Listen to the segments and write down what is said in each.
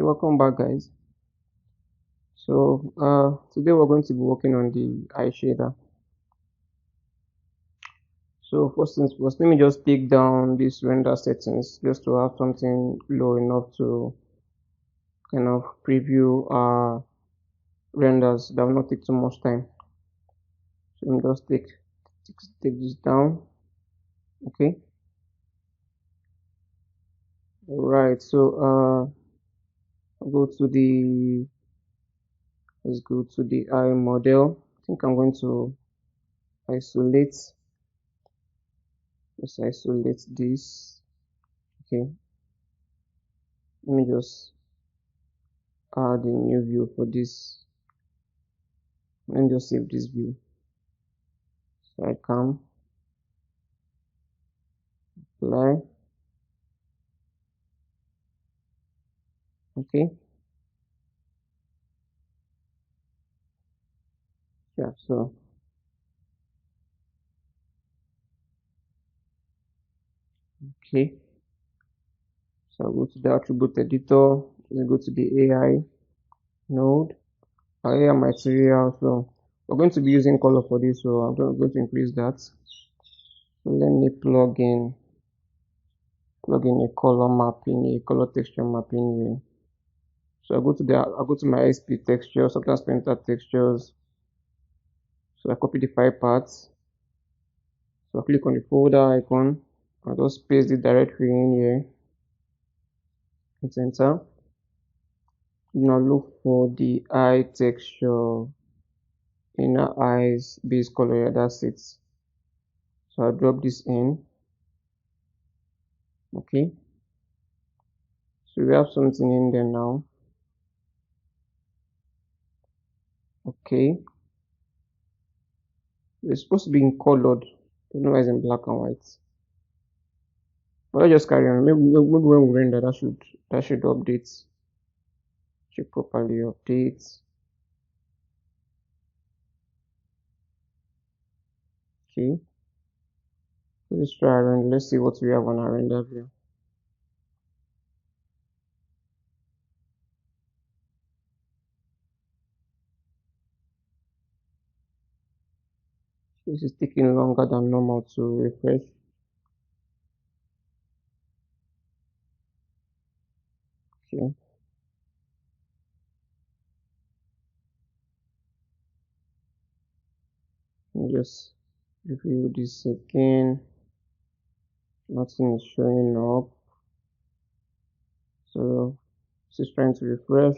Okay, welcome back, guys. So today we're going to be working on the eye shader. So first things first, let me just take down these render settings just to have something low enough to kind of preview our renders that will not take too much time. So let me just take this down. Okay. Alright, so let's go to the eye model. I think I'm going to isolate. Let's isolate this. Okay. Let me just add a new view for this. Let me just save this view. So I come, apply. Okay. Yeah, so okay. So I'll go to the attribute editor, let's go to the AI node, AI material. So we're going to be using color for this, so I'm going to increase that. So let me plug in a color mapping, a color texture mapping here. So I'll go to my SP texture, substance painter textures. So I copy the file paths. So I click on the folder icon. I'll just paste the directory in here. Hit enter. Now look for the eye texture, inner eyes base color. Yeah, that's it. So I'll drop this in. Okay. So we have something in there now. Okay. It's supposed to be in colored. I don't know why it's in black and white. But let's just carry on. Maybe when we render, that should update. Should properly update. Okay. Let's try render. Let's see what we have on our render view. This is taking longer than normal to refresh. Okay. Just review this again. Nothing is showing up. So this is trying to refresh.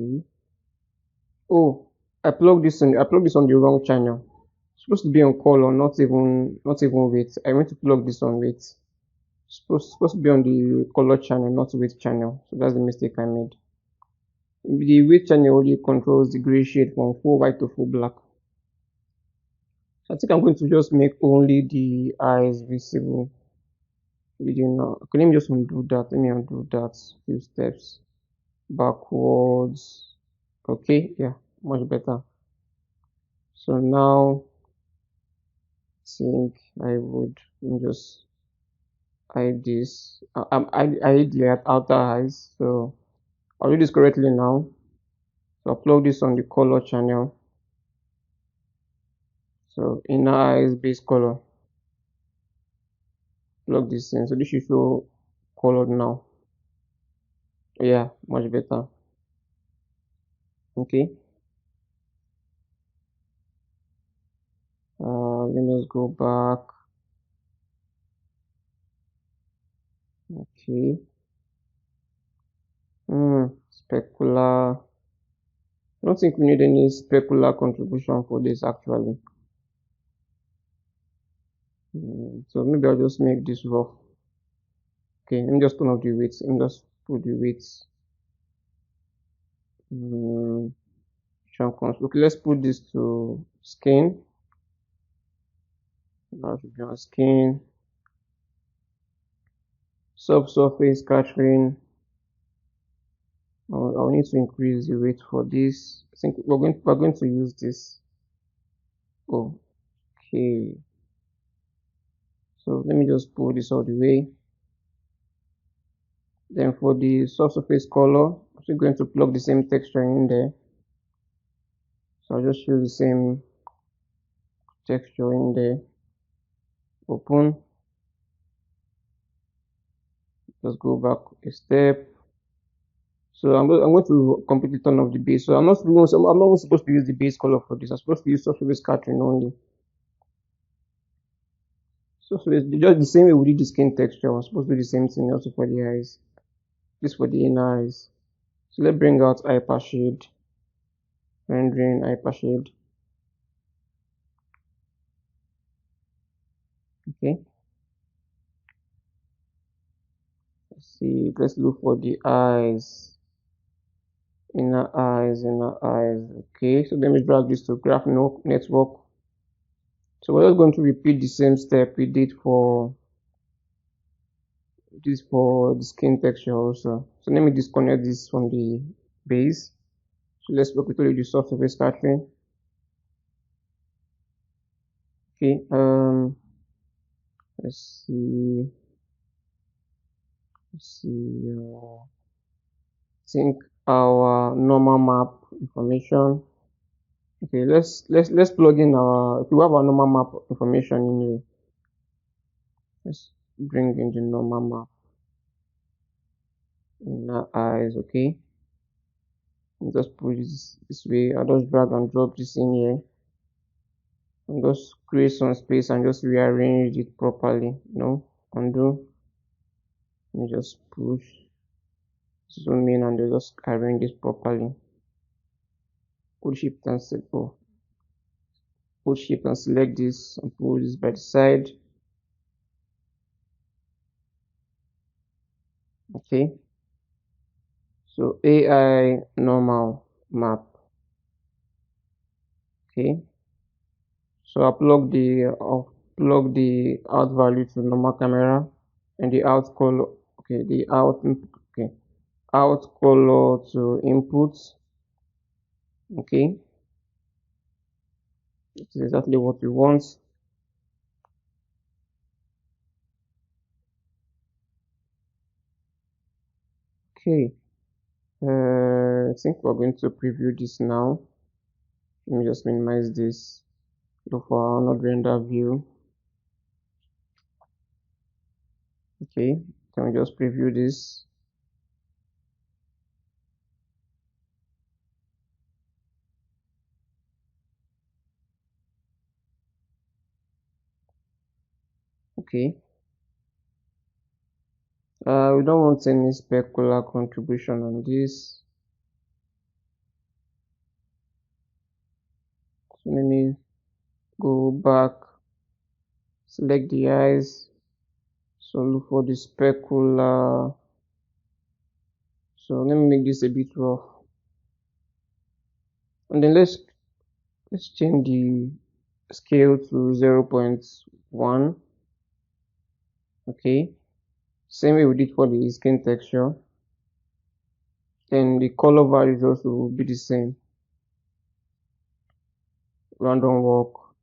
Okay. Oh, I plugged this on the wrong channel. It's supposed to be on color, not even width. I went to plug this on width. Supposed to be on the color channel, not width channel. So that's the mistake I made. The width channel only controls the gray shade from full white to full black. So I think I'm going to just make only the eyes visible. Okay, let me just undo that. Let me undo that. Few steps backwards. Okay, yeah, much better. So now I think I would just hide this. I hide the outer eyes. So I'll do this correctly now. So I'll plug this on the color channel. So inner eyes base color. Plug this in. So this should show colored now. Yeah, much better. Okay. Let me just go back. Okay. Specular. I don't think we need any specular contribution for this actually. So maybe I'll just make this rough. Okay, let me just turn off the weights. Let me just put the weights. Okay, let's put this to skin. That should be on skin. Subsurface scattering. I'll need to increase the weight for this. I think we're going to use this. Okay. let me just pull this all the way. Then for the soft surface color, I'm still going to plug the same texture in there. So I'll just use the same texture in there. Open. Just go back a step. So I'm going to completely turn off the base. So I'm not supposed to use the base color for this. I'm supposed to use soft surface scattering only. So it's just the same way we did the skin texture. I'm supposed to do the same thing also for the eyes. This for the inner eyes. So let's bring out hyper shade. Rendering hyper shade. Okay. Let's see. Let's look for the eyes. Inner eyes. Okay. So let me drag this to graph network. So we're just going to repeat the same step we did for the skin texture also. So let me disconnect this from the base. So let's work with the soft surface scattering. Okay, let's see, sync our normal map information. Okay, let's plug in our, if we have our normal map information in here, let's bring in the normal map in our eyes. Okay, and just put this way. I'll just drag and drop this in here and just create some space and just rearrange it properly. Undo. Let me just push, zoom in, and just arrange this properly. Hold shift and select this and pull this by the side. Okay, so AI normal map. Okay, so I'll plug the out value to normal camera and the out color. Okay, out color to input. Okay, this is exactly what we want. Okay, I think we're going to preview this now. Let me just minimize this. Look for our Arnold render view. Okay, can we just preview this? Okay. We don't want any specular contribution on this. So let me go back, select the eyes. So look for the specular. So let me make this a bit rough. And then let's change the scale to 0.1. Okay. Same way we did for the skin texture. Then the color values also will be the same. Random walk.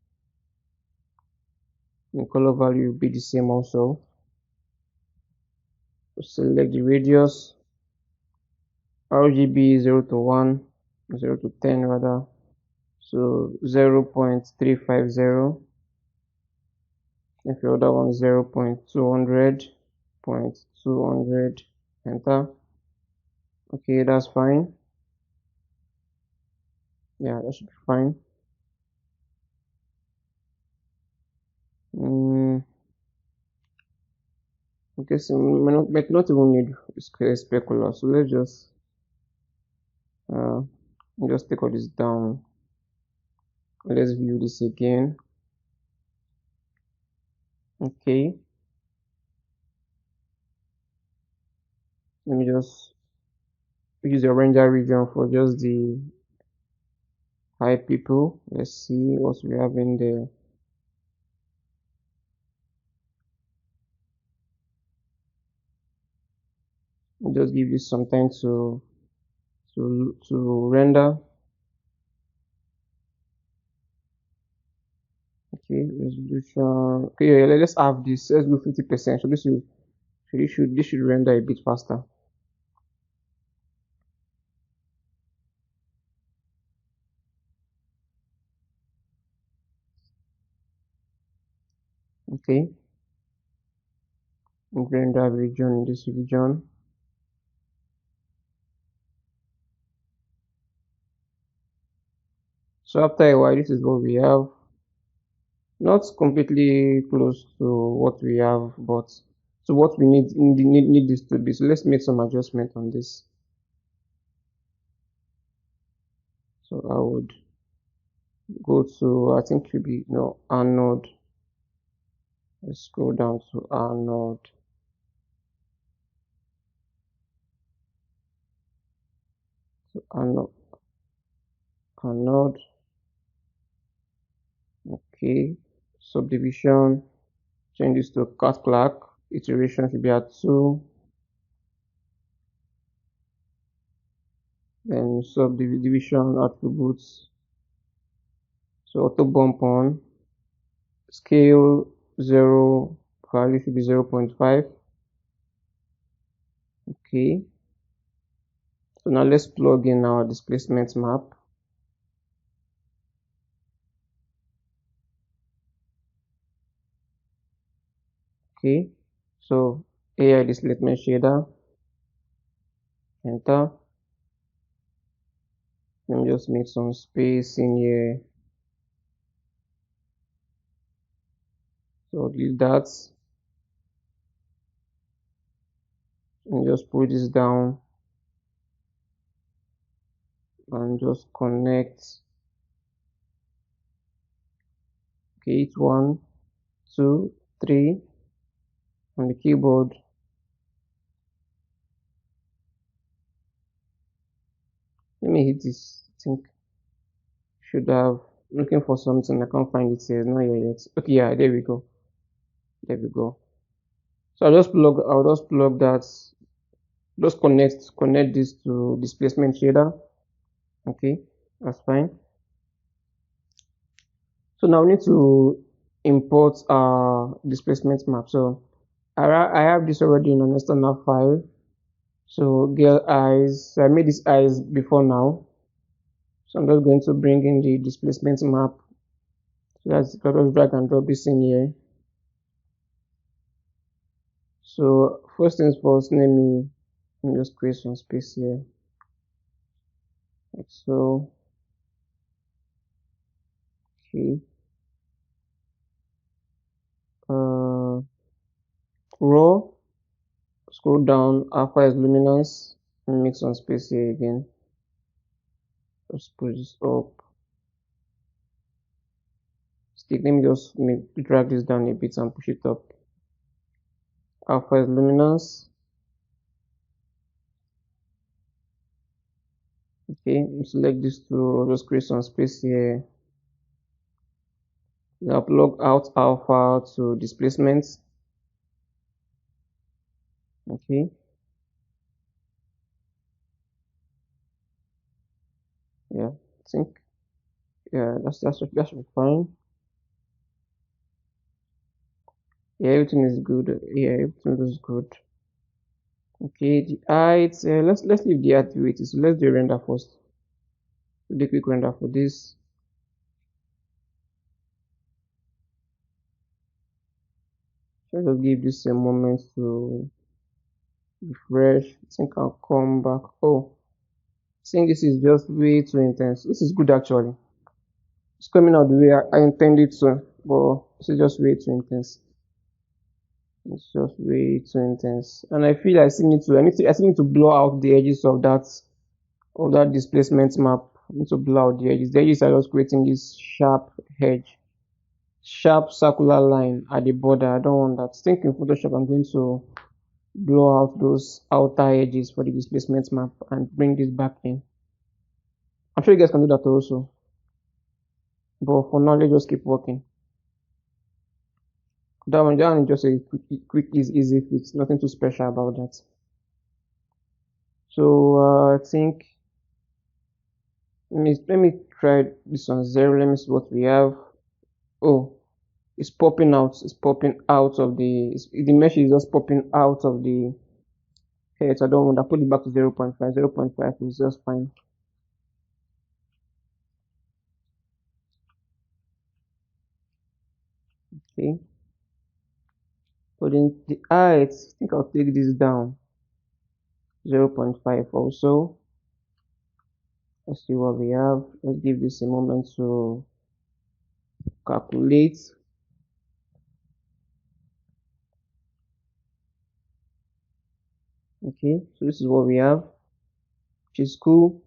The color value will be the same also. So select the radius. RGB 0 to 1, 0 to 10 rather. So 0.350. If your other one 0.200, 0.200, enter. Okay, that's fine. Yeah, that should be fine. Okay, so might not even need specular. So let's just take all this down. Let's view this again. Okay. Let me just use the render region for just the high people. Let's see what we have in there. Just give you some time to render. Okay, resolution. Okay, yeah, let's have this. Let's do 50%. So this should render a bit faster. Okay, render region in this region. So after a while, this is what we have. Not completely close to what we have, but so what we need this to be. So let's make some adjustment on this. So I would go to, I think should be, no, Arnold. Let's scroll down to Arnold. So Arnold. Okay. Subdivision. Change this to cut clock. Iteration should be at 2. Then subdivision attributes. So auto bump on. Scale 0. Value should be 0.5. Okay. So now let's plug in our displacement map. Okay. So AI displacement shader. Enter. Let me just make some space in here. So leave that. And just pull this down. And just connect. Okay, it's 1, 2, 3 on the keyboard. Let me hit this. I think should have looking for something. I can't find it here. Not here yet. Okay, yeah, there we go. There we go. So I'll just plug that. Just connect this to displacement shader. Okay, that's fine. So now we need to import our displacement map. So I have this already in an external file. So girl eyes, I made these eyes before now. So I'm just going to bring in the displacement map. So that's, I'll just drag and drop this in here. So first things first, let me just create some space here. Like so. Okay. Raw. Scroll down. Alpha is luminance. And make some space here again. Just push this up. Stick. Let me just drag this down a bit and push it up. Alpha is luminance. Okay, select this to just create some space here. Now plug out alpha to displacement. Okay. Yeah, I think yeah, that should be fine. Yeah, everything is good. Yeah, everything is good. Okay, the height. Let's leave the height the way it is. So let's do a render first. Do the quick render for this. So just give this a moment to refresh. I think I'll come back. Oh, I think this is just way too intense. This is good actually. It's coming out the way I intended to, but this is just way too intense. It's just way too intense, and I feel I still need to. I still need to blur out the edges of that displacement map. I need to blur out the edges. The edges are just creating this sharp edge, sharp circular line at the border. I don't want that. I think in Photoshop I'm going to blur out those outer edges for the displacement map and bring this back in. I'm sure you guys can do that also, but for now let's just keep working. That one is just a quick easy fix. Nothing too special about that. So I think let me try this on 0. Let me see what we have. Oh, It's popping out. It's popping out of the mesh is just popping out of the head. So I don't want to put it back to 0.5. 0.5 is just fine. Okay. But in the height, I think I'll take this down. 0.5 also. Let's see what we have. Let's give this a moment to calculate. Okay, so this is what we have, which is cool.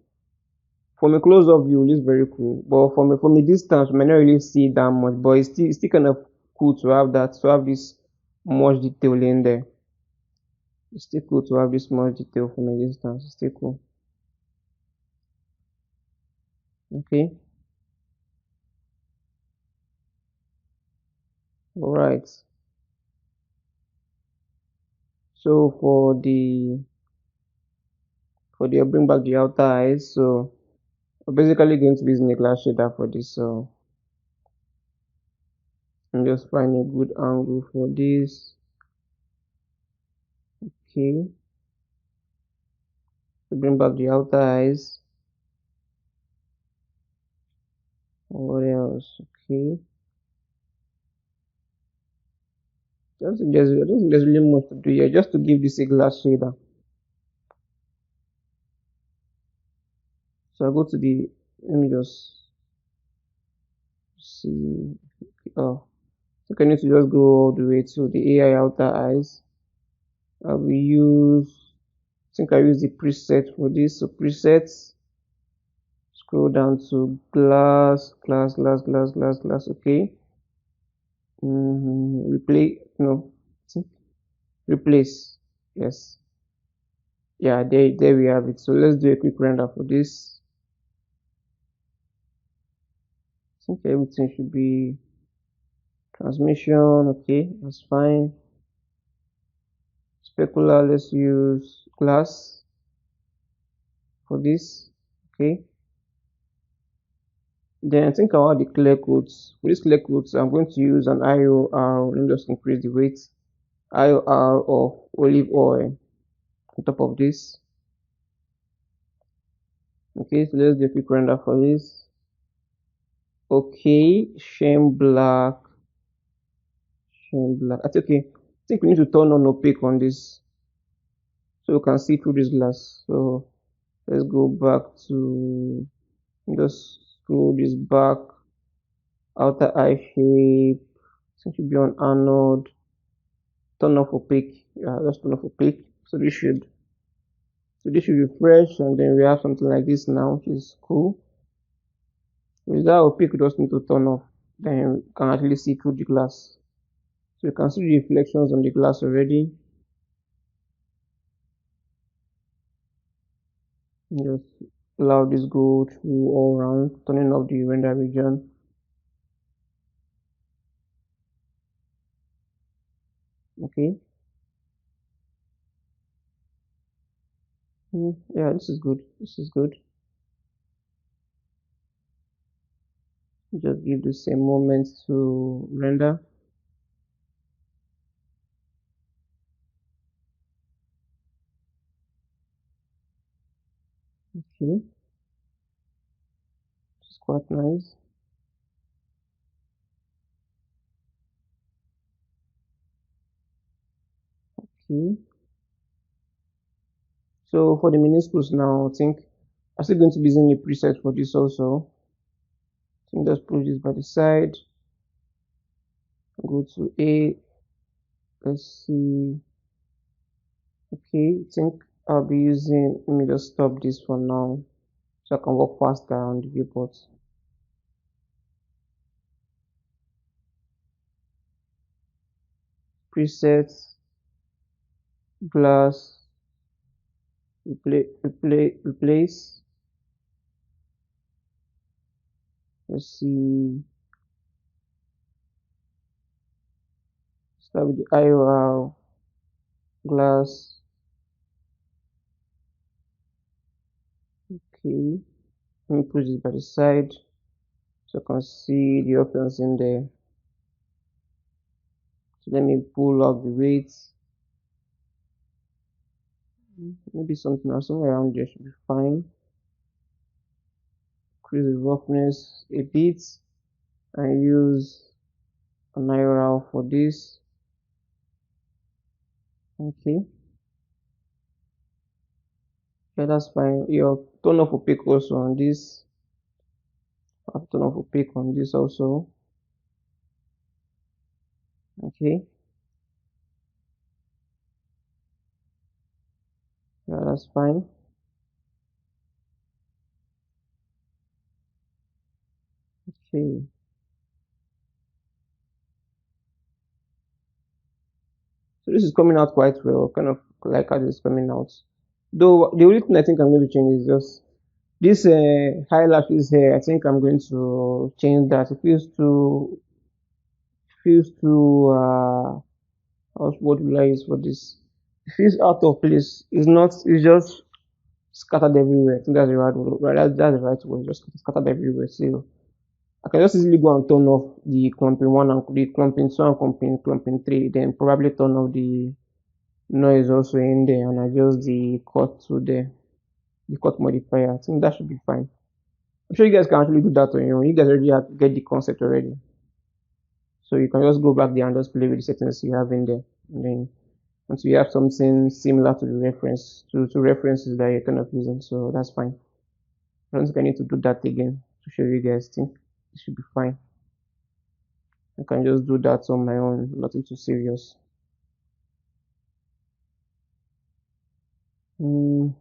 From a close-up view, it's very cool. But from a distance, we may not really see that much. But it's still kind of cool to have that, to have this much detail in there. It's still cool to have this much detail from a distance. It's still cool. Okay. All right. So for the bring back the outer eyes. So we're basically going to be using a glass shader for this. So I'm just finding a good angle for this. Okay. To bring back the outer eyes. What else? Okay. I don't think there's really much to do here. Just to give this a glass shader. So I go to the. Let me just see. Oh, so I need to just go all the way to the AI outer eyes. I will use. I think I use the preset for this. So presets. Scroll down to glass. Okay. Replace. No. Replace. Yes. Yeah, there we have it. So let's do a quick render for this. I think everything should be transmission. Okay, that's fine. Specular, let's use glass for this. Okay. Then I think I want the clear coats. For these clear coats, I'm going to use an IOR. Let me just increase the weight. IOR of olive oil on top of this. Okay, so let's do a quick render for this. Okay, shame black. That's okay. I think we need to turn on opaque on this so we can see through this glass. So let's go back to just scroll this back. Outer eye shape. It should be on Arnold. Turn off opaque. Yeah, let's turn off opaque. So this should refresh, and then we have something like this now, which is cool. With that opaque, we just need to turn off. Then we can actually see through the glass. So you can see the reflections on the glass already. Just allow this go through all around, turning off the render region. Okay. Yeah, this is good. This is good. Just give this a moment to render. Okay. It's quite nice. Okay. So for the minuscules now, I think I'm still going to be using a preset for this also. I think let's put this by the side. Go to A. Let's see. Okay, I think I'll be using, let me just stop this for now so I can work faster on the viewport. Presets, glass, replace. Let's see. Start with the IOR, glass. Okay, let me push this by the side so I can see the options in there. So let me pull up the weights. Maybe something else somewhere around there should be fine. Increase the roughness a bit and use an IRL for this. Okay. Yeah, that's fine. Your turn off opaque also on this. I'll turn off opaque on this also. Okay. Yeah, that's fine. Okay. So this is coming out quite well. Kind of like how this is coming out. Though the only thing I think I'm going to change is just this eyelashes here. I think I'm going to change that. It feels too what will I use for this? It feels out of place. It's not. It's just scattered everywhere. I think that's the right word. Right, that's the right word. Just scattered everywhere. So I can just easily go and turn off the clumping one and the clumping two and clumping three. Then probably turn off the noise also in there and adjust the cut to the cut modifier. I think that should be fine. I'm sure you guys can actually do that on your own. You guys already get the concept already. So you can just go back there and just play with the settings you have in there. And then until you have something similar to the reference to references that you're kind of using. So that's fine. I don't think I need to do that again to show you guys. I think it should be fine. I can just do that on my own, nothing too serious. Okay,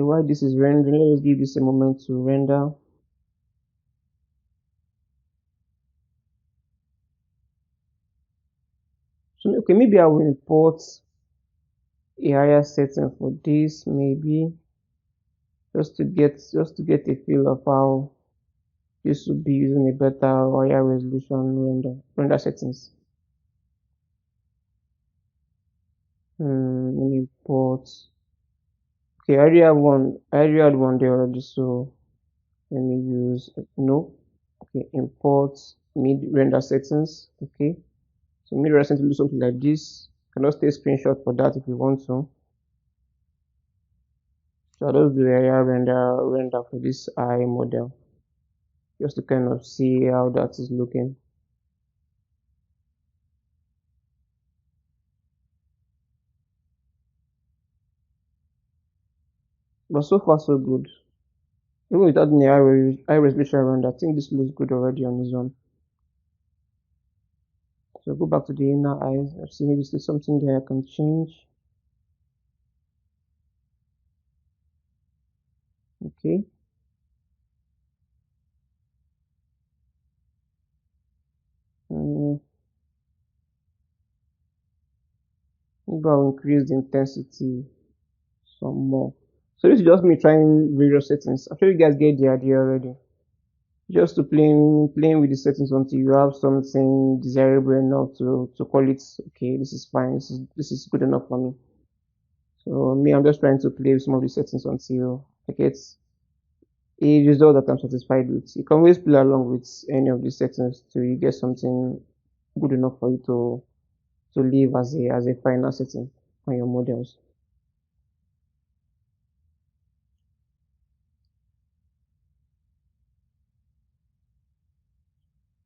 while this is rendering, let us give this a moment to render. So okay, maybe I will import a higher setting for this, maybe just to get a feel of how this would be using a better or higher resolution render settings. Let me import. Okay, I already had one there already, so let me use no. Okay, import mid render settings. Okay, so mid render settings will do something like this. You can just take a screenshot for that if you want to. So I'll just do area render for this eye model, just to kind of see how that is looking. But so far so good. Even without the high resolution render, I think this looks good already on its own. So go back to the inner eyes. Let's see, maybe there's something there I can change. Okay. Maybe I'll increase the intensity some more. So this is just me trying various settings. I'm sure you guys get the idea already. Just to playing with the settings until you have something desirable enough to call it okay, this is fine, this is good enough for me. So me, I'm just trying to play with some of the settings until I get a result that I'm satisfied with. You can always play along with any of these settings till you get something good enough for you to leave as a final setting on your models.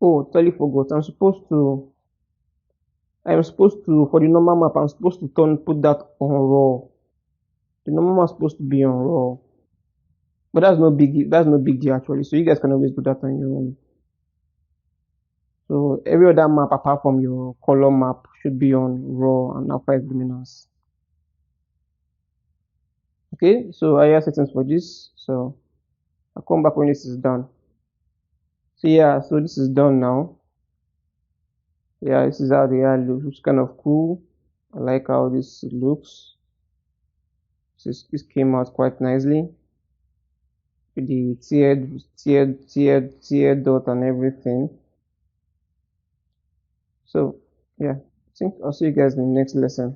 Oh, totally forgot. I'm supposed to for the normal map. I'm supposed to put that on raw. The normal map is supposed to be on raw, but that's no big deal actually. So you guys can always do that on your own. So every other map apart from your color map should be on raw and alpha luminance. Okay, so I have settings for this. So I'll come back when this is done. So yeah, so this is done now. Yeah, this is how the AI looks. Looks kind of cool. I like how this looks. This came out quite nicely with the tiered dot and everything. So yeah, I think I'll see you guys in the next lesson.